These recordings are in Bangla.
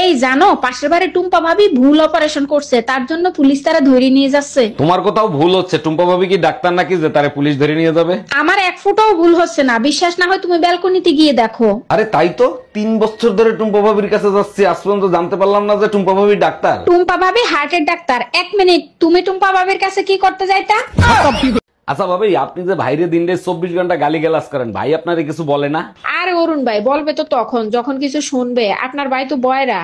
এই জানো, পাশের বাড়ি টুম্পা ভাবি ভুল অপারেশন করছে, তার জন্য পুলিশ তারা ধরে নিয়ে যাচ্ছে। তোমার কোথাও ভুল হচ্ছে। টুম্পা ভাবি কি ডাক্তার নাকি যে তারে পুলিশ ধরে নিয়ে যাবে? আমার এক ফুটাও ভুল হচ্ছে না, বিশ্বাস না হয় তুমি ব্যালকনিতে গিয়ে দেখো। আরে তাই তো, 3 বছর ধরে টুম্পা ভাবির কাছে যাচ্ছি, আজ পর্যন্ত জানতে পারলাম না যে টুম্পা ভাবি ডাক্তার। টুম্পা ভাবি হার্টের ডাক্তার। 1 মিনিট, তুমি টুম্পা ভাবির কাছে কি করতে যাইতা? আচ্ছা ভাবি, আপনি যে ভাইরে দিনে 24 ঘন্টা গালিগালাজ করেন, ভাই আপনারে কিছু বলে না? আর অরুণ ভাই বলবে তো তখন যখন কিছু শুনবে, আপনার ভাই তো বয়রা।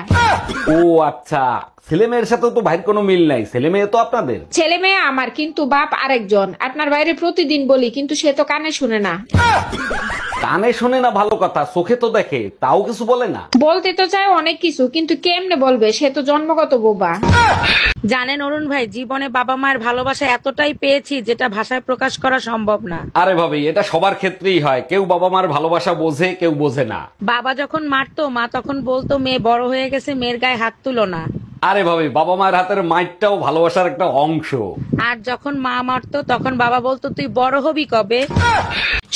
ও আচ্ছা, ছেলে মেয়ের সাথে তো ভাইয়ের কোনো মিল নাই, ছেলে মেয়ে তো আপনাদের। ছেলে মেয়ে আমার, কিন্তু বাপ আরেকজন। আপনার বাইরে প্রতিদিন বলি, কিন্তু সে তো কানে শুনে না। কানে শোনে না ভালো কথা, চোখে তো দেখে, তাও কিছু বলে না। বলতে তো চায় অনেক কিছু, কিন্তু কেমনে বলবে, সে তো জন্মগত বোবা। জানেন অরুণ ভাই, জীবনে বাবা মায়ের ভালোবাসা এতটাই পেয়েছি যেটা ভাষায় প্রকাশ করা সম্ভব না। আরে ভাবি, এটা সবার ক্ষেত্রেই হয়, কেউ বাবা মার ভালোবাসা বোঝে, কেউ বোঝে না। বাবা যখন মারতো, মা তখন বলতো মেয়ে বড় হয়ে গেছে, মেয়ের গায়ে হাত তুলো না। আরে ভাবি, বাবা মায়ের হাতের মাইরটাও ভালোবাসার একটা অংশ। আর যখন মা মারতো তখন বাবা বলতো তুই বড় হবি কবে।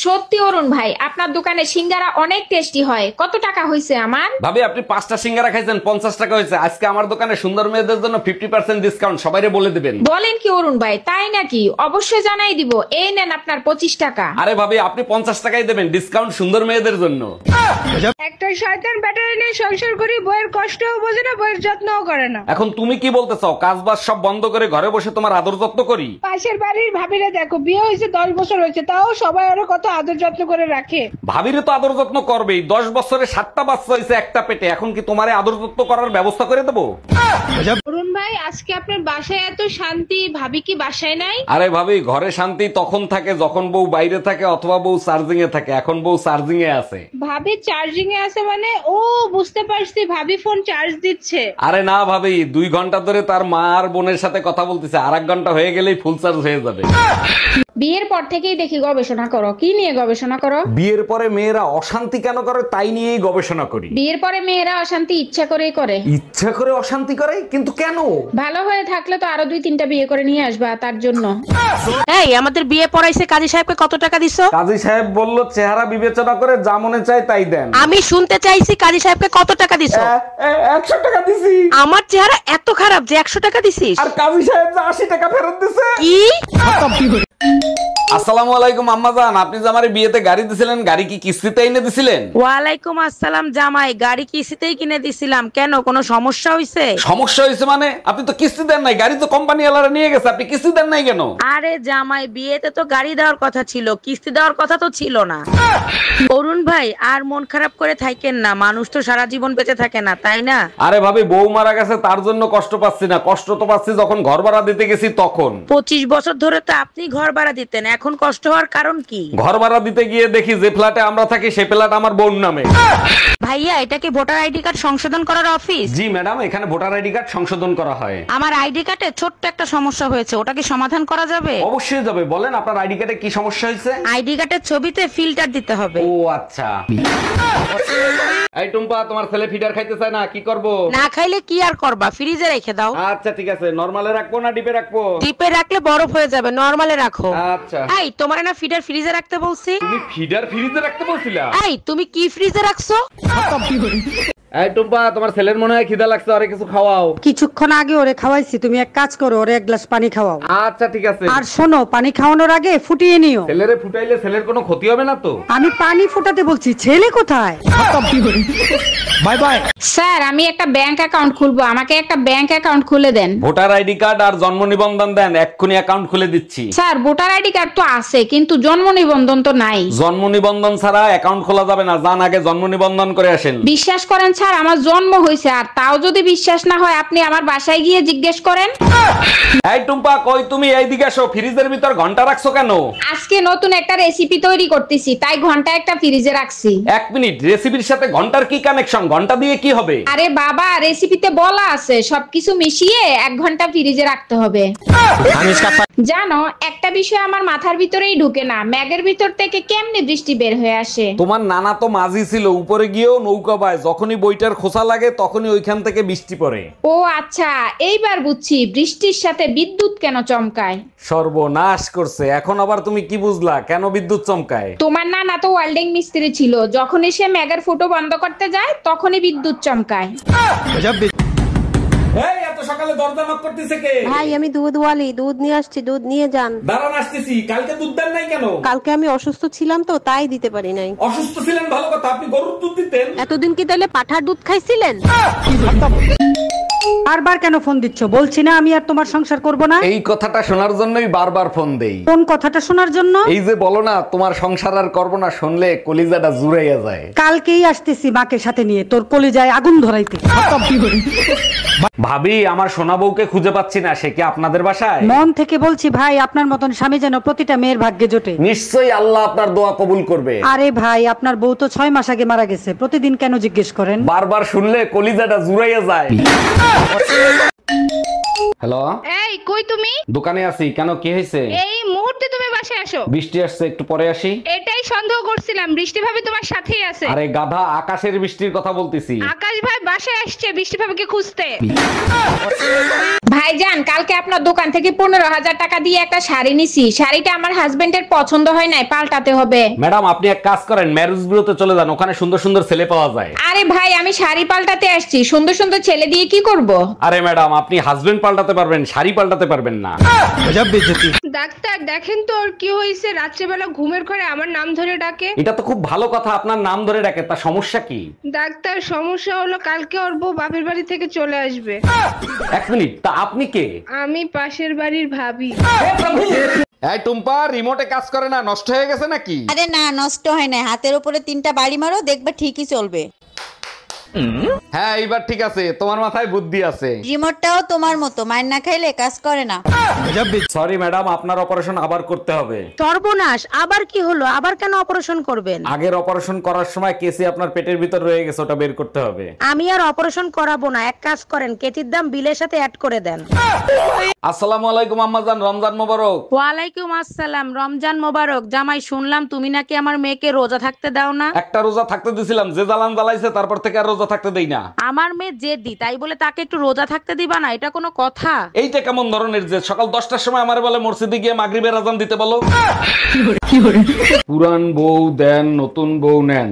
সত্যি অরুণ ভাই, আপনার দোকানে সিঙ্গারা অনেক টেস্টি হয়। কত টাকা হয়েছে আমার? ভাবি, আপনি 5টা সিঙ্গারা খাইছেন, 50 টাকা হয়েছে। আজকে আমার দোকানে সুন্দর মেয়েদের জন্য 50% ডিসকাউন্ট, সবাইরে বলে দিবেন। বলেন কি অরুণ ভাই, তাই নাকি? অবশ্যই জানাই দিব। এই নেন আপনার 25 টাকা। আরে ভাবি, আপনি 50 টাকাই দেবেন, ডিসকাউন্ট সুন্দর মেয়েদের জন্য। একটা শয়তান ব্যাটারি নিয়ে সংসার করি, বইয়ের কষ্টও বোঝে না, বইয়ের যত্নও করে না। এখন তুমি কি বলতে চাও, কাজ বাজ সব বন্ধ করে ঘরে বসে তোমার আদর যত্ন করি? পাশের বাড়ির ভাবিরা দেখো, বিয়ে হয়েছে 10 বছর হয়েছে, তাও সবাই ওরা কত আদর যত্ন করে রাখে। ভাবিরে তো আদর যত্ন করবেই, 10 বছরে 7টা বাচ্চা হয়েছে একটা পেটে, এখন কি তোমারে আদর যত্ন করার ব্যবস্থা করে দেবো? অরুণ ভাই, আজকে আপনার বাসায় এত শান্তি, ভাবি কি বাসায় নাই? আরে ভাবি, ঘরে শান্তি তখন থাকে যখন বউ বাইরে থাকে অথবা বউ চার্জিং এ থাকে, এখন বউ চার্জিং এ আছে। ভাবি চার্জিং এ আছে মানে? ও বুঝতে পারছি, ভাবি ফোন চার্জ দিচ্ছে। আরে না ভাবি, 2 ঘন্টা ধরে তার মা আর বোনের সাথে কথা বলতেছে, আর 1 ঘন্টা হয়ে গেলেই ফুল চার্জ হয়ে যাবে। বিয়ের পর থেকেই দেখি গবেষণা করো। কি নিয়ে গবেষণা করো? বিয়ের পরে মেয়েরা অশান্তি কেন করে তাই নিয়েই গবেষণা করি। বিয়ের পরে মেয়েরা অশান্তি ইচ্ছা করেই করে। ইচ্ছা করে অশান্তি করে? কিন্তু কেন? ভালো হয়ে থাকলে তো আরো 2-3টা বিয়ে করে নিয়ে আসবা, তার জন্য। এই আমাদের বিয়ে পড়াইছে, কাজী সাহেবকে কত টাকা দিছো? কাজী সাহেব বলল চেহারা বিবেচনা করে যা মনে চায় তাই দেন। আমি শুনতে চাইছি কাজী সাহেবকে কত টাকা দিছো? 100 টাকা দিছি। আমার চেহারা এত খারাপ যে 100 টাকা দিছিস? আর কাজী সাহেব যে 80 টাকা ফেরত দিছে। কি? আসসালামু আলাইকুম আম্মাজান, আপনি যে আমার বিয়েতে গাড়ি দিছিলেন, গাড়ি কি কিস্তিতে এনে দিছিলেন? ওয়ালাইকুম আসসালাম জামাই, গাড়ি কিস্তিতেই কিনে দিছিলাম। কেন, কোনো সমস্যা হইছে? সমস্যা হয়েছে মানে? আপনি তো কিস্তি দেন নাই, গাড়ি তো কোম্পানি ওয়ালারা নিয়ে গেছে, আপনি কিস্তি দেন নাই কেন? আরে জামাই, বিয়েতে তো গাড়ি দেওয়ার কথা ছিল, কিস্তি দেওয়ার কথা তো ছিল না। অরুণ ভাই, আর মন খারাপ করে থাকেন না, মানুষ তো সারা জীবন বেঁচে থাকে না, তাই না? আরে ভাবি, বউ মারা গেছে তার জন্য কষ্ট পাচ্ছি না, কষ্ট তো পাচ্ছি যখন ঘর ভাড়া দিতে গেছি তখন। 25 বছর ধরে তো আপনি ঘর ভাড়া দিতেন, এখন কষ্ট হওয়ার কারণ কি? ঘর ভাড়া দিতে গিয়ে দেখি যে ফ্ল্যাটে আমরা থাকি সেই ফ্ল্যাট আমার বোন নামে। ভাইয়া, এটা কি ভোটার আইডি কার্ড সংশোধন করার অফিস? জি ম্যাডাম, এখানে ভোটার আইডি কার্ড সংশোধন করা হয়। আমার আইডি কার্ডে ছোট্ট একটা সমস্যা হয়েছে, ওটা কি সমাধান করা যাবে? অবশ্যই যাবে, বলেন আপনার আইডি কার্ডে কি সমস্যা হয়েছে? আইডি কার্ডের ছবিতে ফিল্টার দিতে হবে। ও আচ্ছা। এই টুম্পা, তোমার ছেলে ফিডার খাইতে চায় না, কি করব? না খাইলে কি আর করবা, ফ্রিজে রেখে দাও। আচ্ছা ঠিক আছে, নরমালে রাখবো না ডিপে রাখবো? ডিপে রাখলে বরফ হয়ে যাবে, নরমালে রাখো। আচ্ছা। এই তোমার না ফিডার ফ্রিজে রাখতে বলছি? তুমি ফিডার ফ্রিজে রাখতে বলছিলা? এই তুমি কি ফ্রিজে রাখছো? এই টুম্পা, তোমার ছেলের মনে হয় খিদা লাগছে, আরে কিছু খাওয়াও। কিছুক্ষণ আগে ওরে খাওয়াইছি, তুমি এক কাজ করো, ওরে 1 গ্লাস পানি খাওয়াও। আচ্ছা ঠিক আছে। আর শোনো, পানি খাওয়ানোর আগে ফুটিয়ে নিও। ছেলেরে ফুটাইলে ছেলের কোনো ক্ষতি হবে না তো? আমি পানি ফুটাতে বলছি, ছেলে কোথায়? Bye bye. স্যার, আমি একটা ব্যাংক অ্যাকাউন্ট খুলবো, আমাকে একটা ব্যাংক অ্যাকাউন্ট খুলে দেন। ভোটার আইডি কার্ড আর জন্ম নিবন্ধন দেন, এক্ষুনি অ্যাকাউন্ট খুলে দিচ্ছি। স্যার, ভোটার আইডি কার্ড তো আছে, কিন্তু জন্ম নিবন্ধন তো নাই। জন্ম নিবন্ধন ছাড়া অ্যাকাউন্ট খোলা যাবে না, যান আগে জন্ম নিবন্ধন করে আসেন। বিশ্বাস করেন স্যার, আমার জন্ম হয়েছে, আর তাও যদি বিশ্বাস না হয় আপনি আমার বাসায় গিয়ে জিজ্ঞেস করেন। এই টুম্পা, কই তুমি? এইদিকে আসো। ফ্রিজের ভিতর ঘন্টা রাখছো কেন? আজকে নতুন একটা রেসিপি তৈরি করতেছি, তাই ঘন্টা একটা ফ্রিজে রাখছি। 1 মিনিট, রেসিপির সাথে ঘন্টার কি কানেকশন? ঘন্টা দিয়ে কি হবে? আরে বাবা, রেসিপিতে বলা আছে সবকিছু মিশিয়ে 1 ঘন্টা ফ্রিজে রাখতে হবে। জানো, একটা বিষয় আমার মাথার ভিতরেই ঢুকে না, ম্যাগের ভিতর থেকে কেমনে বৃষ্টি বের হয়ে আসে? তোমার নানা তো মাঝি ছিল, উপরে গিয়েও নৌকা বায়, যখনই বইটার খোসা লাগে তখনই ওইখান থেকে বৃষ্টি পড়ে। ও আচ্ছা, এইবার বুঝছি বৃষ্টির সাথে বিদ্যুৎ কেন চমকায়। সর্বনাশ করছে, এখন আবার তুমি কি বুঝলা কেন বিদ্যুৎ চমকায়? তোমার নানা তো ওয়েল্ডিং মিস্ত্রি ছিল, যখনই সে ম্যাগের ফুটো বন্ধ করতে যায় তখনই বিদ্যুৎ চমকায়। এই এত সকালে দরজা নক করতেছে কে? ভাই আমি দুধওয়ালি, দুধ নিয়ে আসছি, দুধ নিয়ে যান। দাঁড়ান আসতেছি। কালকে দুধ দেন নাই কেন? কালকে আমি অসুস্থ ছিলাম তো তাই দিতে পারি নাই। অসুস্থ ছিলেন ভালো কথা, আপনি গরুর দুধ দিতেন। এতদিন কি তাহলে পাঠার দুধ খাইছিলেন? বারবার কেন ফোন দিচ্ছ? বলছি না আমি আর তোমার সংসার করব না। এই কথাটা শোনার জন্যই বারবার ফোন দেই। কোন কথাটা শোনার জন্য? এই যে বলো না তোমার সংসার আর করবো না, শুনলে কলিজাটা জুড়াইয়া যায়। কালকেই আসতেছি মাকে সাথে নিয়ে তোর কলিজায় আগুন ধরাইতে। ভাবি, আমার সোনা বউকে খুঁজে পাচ্ছি না, সে কি আপনাদের বাসায়? মন থেকে বলছি ভাই, আপনার মতন স্বামী যেন প্রতিটা মেয়ের ভাগ্যে জোটে। নিশ্চয়ই আল্লাহ আপনার দোয়া কবুল করবে। আরে ভাই, আপনার বউ তো 6 মাস আগে মারা গেছে, প্রতিদিন কেন জিজ্ঞেস করেন? বারবার শুনলে কলিজাটা জুড়াইয়া যায়। হ্যালো, এই কই তুমি? দোকানে আছি। কেন, কি হয়েছে? এই মুহূর্তে তুমি বাসায় আসো। বৃষ্টি আসছে, একটু পরে আসি। এটাই সন্দেহ করছিলাম, বৃষ্টি ভাবি তোমার সাথেই আছে। আরে গাধা, আকাশের বৃষ্টির কথা বলতেছি। আকাশ ভাই বাসায় আসছে বৃষ্টি ভাবিকে খুঁজতে। ভাইজান, কালকে আপনার দোকান থেকে 15,000 টাকা দিয়ে একটা শাড়ি নিছি, শাড়িটা আমার হাজবেন্ডের পছন্দ হয় নাই, পাল্টাতে হবে। ম্যাডাম, আপনি এক কাজ করেন, ম্যারেজ বিউরোতে চলে যান, ওখানে সুন্দর সুন্দর ছেলে পাওয়া যায়। আরে ভাই, আমি শাড়ি পাল্টাতে আসছি, সুন্দর সুন্দর ছেলে দিয়ে কি করব? আরে ম্যাডাম, আপনি হাজবেন্ড পাল্টাতে পারবেন, শাড়ি পাল্টাতে পারবেন না। ডাক্তার দেখেন তো ওর কি হয়েছে, রাত্রেবেলা ঘুমের ঘরে আমার নাম ধরে ডাকে। এটা তো খুব ভালো কথা, আপনার নাম ধরে ডাকে, তা সমস্যা কি? ডাক্তার সমস্যা হলো কালকে ওর বউ বাপের বাড়ি থেকে চলে আসবে। এক মিনিট, তা আপনি কে? আমি পাশের বাড়ির ভাবি। এই টুম্পা, রিমোটে কাজ করে না, নষ্ট হয়ে গেছে নাকি? আরে না, নষ্ট হয় না, হাতের উপরে 3টা বাড়ি মারো, দেখবে ঠিকই চলবে। হ্যাঁ, এইবার ঠিক আছে, তোমার মাথায় বুদ্ধি আছে। রিমোটটাও তোমার মতো, মার না খাইলে কাজ করে না। সরি ম্যাডাম, আপনার অপারেশন আবার করতে হবে। সর্বনাশ, আবার কি হলো? আবার কেন অপারেশন করবেন? আগের অপারেশন করার সময় কেসি আপনার পেটের ভিতর রয়ে গেছে, ওটা বের করতে হবে। আমি আর অপারেশন করাবো না, এক কাজ করেন, কেচির দাম বিলের সাথে অ্যাড করে দেন। আসসালামু আলাইকুম আম্মাজান, রমজান মোবারক। ওয়ালাইকুম আসসালাম, রমজান মোবারক। জামাই, শুনলাম তুমি নাকি আমার মেয়েকে রোজা থাকতে দাও না। একটা রোজা থাকতে দিছিলাম, যে জ্বালান জ্বালাইছে তারপর থেকে আর রোজা থাকতে দেই না। আমার মেয়ে জেদি, তাই বলে তাকে একটু রোজা থাকতে দিবা না? এটা কোনো কথা? এইটা কেমন ধরনের যে সকাল 10টার সময় আমারে বলে মসজিদে গিয়ে মাগরিবের আজান দিতে বলো। পুরান বউ দেন, নতুন বউ নেন।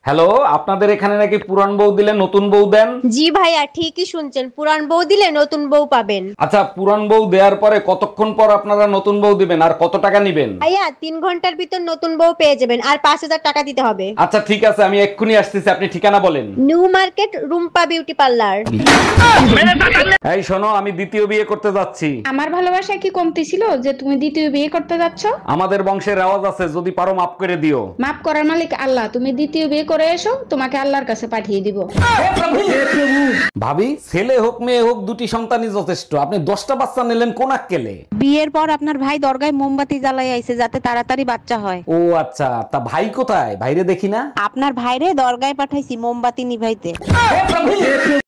হ্যালো, আপনাদের এখানে নাকি পুরান বউ দিলে নতুন বউ দেন? জি ভাইয়া, ঠিকই শুনছেন, পুরান বউ দিলে নতুন বউ পাবেন। আচ্ছা, পুরান বউ দেওয়ার পরে কতক্ষণ পর আপনারা নতুন বউ দিবেন আর কত টাকা নিবেন? ভাইয়া 3 ঘন্টার ভিতর নতুন বউ পেয়ে যাবেন, আর 5,000 টাকা দিতে হবে। আচ্ছা ঠিক আছে, আমি এক্ষুনি আসতেছি, আপনি ঠিকানা বলেন। New market, Rumpa beauty parlour. এই শোনো, আমি দ্বিতীয় বিয়ে করতে যাচ্ছি। আমার ভালোবাসা কি কমতি ছিল যে তুমি দ্বিতীয় বিয়ে করতে যাচ্ছ? আমাদের বংশের রেওয়াজ আছে, যদি পারো মাফ করে দিও। মাফ করার মালিক আল্লাহ, তুমি দ্বিতীয় বিয়ে করে এসো, তোমাকে আল্লাহর কাছে পাঠিয়ে দিব। ভাবি, ছেলে হোক মেয়ে হোক, দুটি সন্তানই যথেষ্ট, আপনি 10টা বাচ্চা নিলেন কোন আক্কেলে? বিয়ের পর আপনার ভাই দরগায় মোমবাতি জ্বালাই আইছে যাতে তাড়াতাড়ি বাচ্চা হয়। ও আচ্ছা, তা ভাই কোথায়? ভাইরে দেখি না। আপনার ভাইরে দরগায় পাঠাইছি মোমবাতি নিভাইতে।